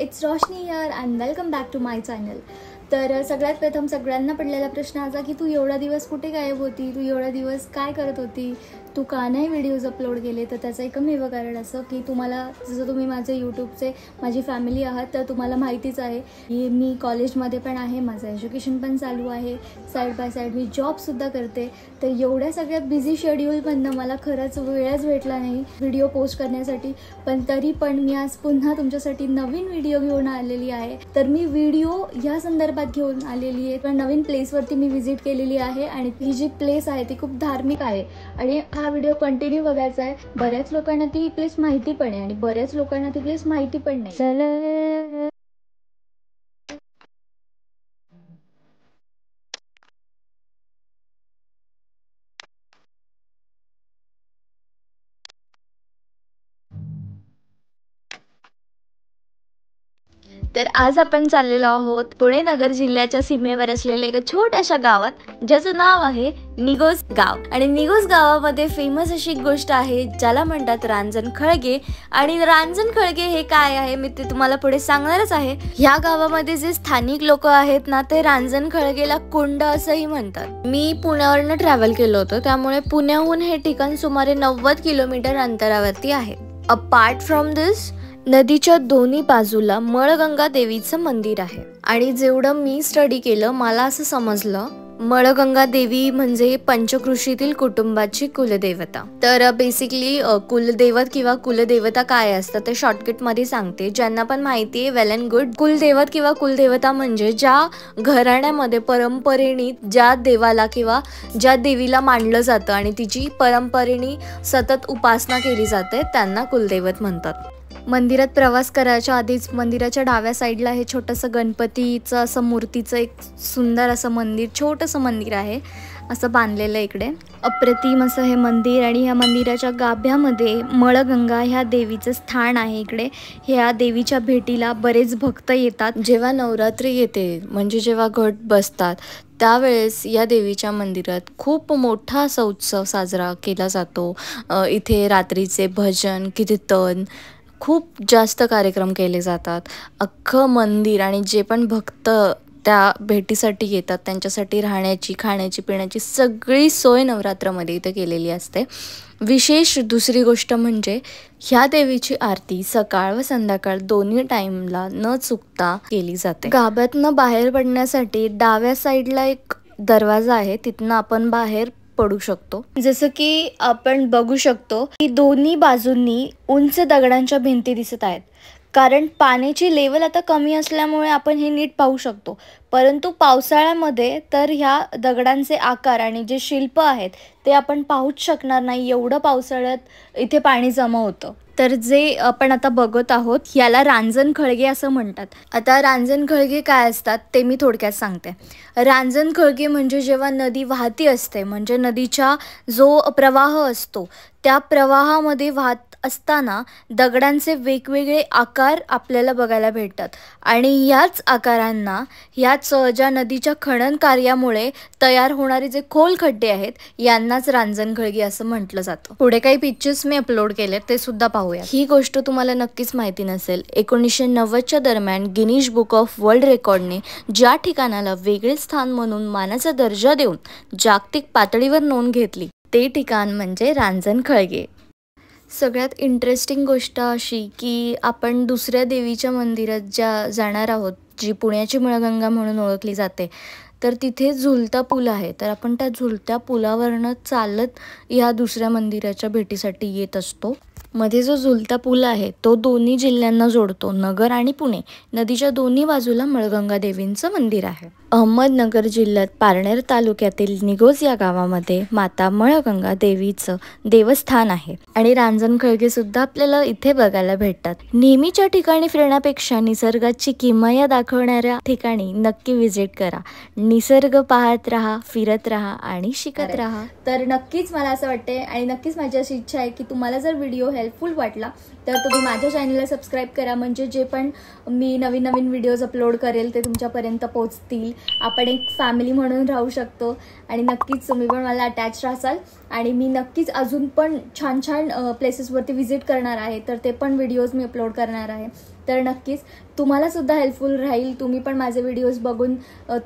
It's Roshni here and welcome back to my channel. तर सगळ्यात प्रथम सगळ्यांना पडलेला प्रश्न असा की तू एवढा दिवस कुठे गायब होती, तू एवढा दिवस काय करत होती, तू का नाही व्हिडिओज अपलोड केले। तर त्याचं एकमेव कारण असं की तुम्हाला जसं तुम्ही माझे यूट्यूबचे माझी फॅमिली आहात तर तुम्हाला माहितीच आहे की मी कॉलेजमध्ये पण आहे, माझं एज्युकेशन पण चालू आहे, साईड बाय साईड मी जॉबसुद्धा करते। तर एवढ्या सगळ्या बिझी शेड्यूलमधनं मला खरंच वेळच भेटला नाही व्हिडिओ पोस्ट करण्यासाठी। पण तरी पण मी आज पुन्हा तुमच्यासाठी नवीन व्हिडिओ घेऊन आलेली आहे। तर मी व्हिडिओ या संदर्भात घेऊन आलेली आहे, पण नवीन प्लेसवरती मी व्हिजिट केलेली आहे आणि ती जी प्लेस आहे ती खूप धार्मिक आहे आणि हा व्हिडिओ कंटिन्यू बघायचा आहे। बऱ्याच लोकांना ती प्लेस माहिती पण आहे आणि बऱ्याच लोकांना ती प्लेस माहिती पण नाही। तर आज आपण चाललेलो आहोत पुणे नगर जिल्ह्याच्या सीमेवर असलेल्या एका छोट्याशा गावात ज्याचं नाव आहे निघोज गाव। आणि निघोज गावामध्ये फेमस अशी एक गोष्ट आहे ज्याला म्हणतात रांजण खळगे। आणि रांजण खळगे हे काय आहे मी ते तुम्हाला पुढे सांगणारच आहे। ह्या गावामध्ये जे स्थानिक लोक आहेत ना ते रांजण खळगेला कुंड असंही म्हणतात। मी पुण्यावरनं ट्रॅव्हल केलं होतं, त्यामुळे पुण्याहून हे ठिकाण सुमारे 90 किलोमीटर अंतरावरती आहे। अपार्ट फ्रॉम दिस नदीच्या दोन्ही बाजूला मळगंगा देवीचं मंदिर आहे। आणि जेवढं मी स्टडी केलं मला असं समजलं मळगंगा देवी म्हणजे पंचकृषीतील कुटुंबाची कुलदेवता। तर बेसिकली कुलदैवत किंवा कुलदेवता काय असतं ते शॉर्टकट मध्ये सांगते, ज्यांना पण माहिती आहे वेल अँड गुड। कुलदैवत किंवा कुलदेवता म्हणजे ज्या घराण्यामध्ये परंपरेने ज्या देवाला किंवा ज्या देवीला मानलं जातं आणि तिची परंपरेने सतत उपासना केली जाते त्यांना कुलदैवत म्हणतात। मंदिरात प्रवास करायच्या आधीच मंदिराच्या डाव्या साईडला हे छोटंसं गणपतीचं असं मूर्तीचं एक सुंदर असं मंदिर, छोटंसं मंदिर आहे असं बांधलेलं इकडे। अप्रतिम असं हे मंदिर आणि ह्या मंदिराच्या गाभ्यामध्ये मळगंगा ह्या देवीचं स्थान आहे। इकडे ह्या देवीच्या भेटीला बरेच भक्त येतात। जेव्हा नवरात्री येते म्हणजे जेव्हा घट बसतात त्यावेळेस या देवीच्या मंदिरात खूप मोठा असा उत्सव साजरा केला जातो। इथे रात्रीचे भजन, कीर्तन, खूप जास्त कार्यक्रम केले जातात। अख्खं मंदिर आणि जे पण भक्त त्या भेटीसाठी येतात त्यांच्यासाठी राहण्याची, खाण्याची, पिण्याची सगळी सोय नवरात्रामध्ये इथे केलेली असते। विशेष दुसरी गोष्ट म्हणजे ह्या देवीची आरती सकाळ व संध्याकाळ दोन्ही टाइमला न चुकता केली जाते। गाभाऱ्यातनं बाहेर पडण्यासाठी डाव्या साईडला एक दरवाजा आहे, तिथनं आपण बाहेर पडू शकतो। जसं की आपण बघू शकतो की दोन्ही बाजूंनी उंच दगडांच्या भिंती दिसत आहेत, कारण पाण्याची लेवल आता कमी असल्यामुळे आपण हे नीट पाहू शकतो। परंतु पावसाळ्यामध्ये तर ह्या दगडांचे आकार आणि जे शिल्प आहेत ते आपण पाहूच शकणार नाही, एवढं पावसाळ्यात इथे पाणी जमा होतं। तर जे आपण आता बघत आहोत याला रांजण खळगे असं म्हणतात। आता रांजण खळगे काय असतात ते मी थोडक्यात सांगते। रांजण खळगे म्हणजे जेव्हा नदी वाहती असते म्हणजे नदीचा जो प्रवाह असतो त्या प्रवाहामध्ये वाहत असताना दगडांचे वेगवेगळे आकार आपल्याला बघायला भेटतात आणि याच आकारांना याच ज्या नदीच्या खनन कार्यामुळे तयार होणारे जे खोल खड्डे आहेत यांनाच रांजण खळगे असं म्हटलं जातं। पुढे काही पिक्चर्स मी अपलोड केले ते सुद्धा पाहूया। ही गोष्ट तुम्हाला नक्कीच माहिती नसेल, 1990च्या दरम्यान गिनीज बुक ऑफ वर्ल्ड रेकॉर्डने ज्या ठिकाणाला वेगळे स्थान म्हणून मानाचा दर्जा देऊन जागतिक पातळीवर नोंद घेतली ते ठिकाण म्हणजे रांजण खळगे। सगळ्यात इंटरेस्टिंग गोष्ट अशी की आपण दुसऱ्या देवीच्या मंदिरात जाणार आहोत जी पुण्याची मळगंगा म्हणून ओळखली जाते। तर तिथे झुलता पूल आहे, तर आपण त्या झुलत्या पुलावरनं चालत या दुसऱ्या मंदिराच्या भेटीसाठी येत असतो। मध्ये जो झुलता पूल आहे तो दोन्ही जिल्ह्यांना जोडतो, नगर आणि पुणे। नदीच्या दोन्ही बाजूला मळगंगा देवींचं मंदिर आहे। अहमदनगर जिल्ह्यात पारनेर तालुक्यातील निघोज या गावामध्ये माता मळगंगा देवीचं देवस्थान आहे आणि रांजण खळगे सुद्धा आपल्याला इथे बघायला भेटतात। नेहमीच्या ठिकाणी फिरण्यापेक्षा निसर्गाची किमया दाखवणाऱ्या ठिकाणी नक्की व्हिजिट करा। निसर्ग पाहत राहा, फिरत राहा आणि शिकत राहा। तर नक्कीच मला असं वाटते आणि नक्कीच माझी अशी इच्छा आहे की तुम्हाला जर व्हिडिओ हेल्पफुल वाटला तर तुम्ही माझ्या चॅनलला सबस्क्राईब करा, म्हणजे जे पण मी नवीन नवीन व्हिडिओज अपलोड करेल ते तुमच्यापर्यंत पोहोचतील। आपण एक फॅमिली म्हणून राहू शकतो आणि नक्कीच तुम्ही पण मला अटॅच राहाल आणि मी नक्कीच अजून पण छान छान प्लेसेसवरती व्हिजिट करणार आहे, तर ते पण व्हिडिओज मी अपलोड करणार आहे। तर नक्कीच तुम्हालासुद्धा हेल्पफुल राहील. तुम्ही पण माझे व्हिडिओज बघून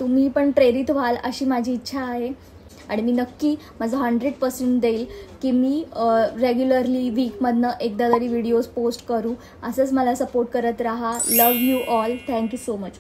तुम्ही पण प्रेरित व्हाल अशी माझी इच्छा आहे. आणि मी नक्की माझं 100% देईल की मी रेग्युलरली वीकमधनं एकदा तरी व्हिडिओज पोस्ट करू. असंच मला सपोर्ट करत राहा. Love you all. Thank you so much.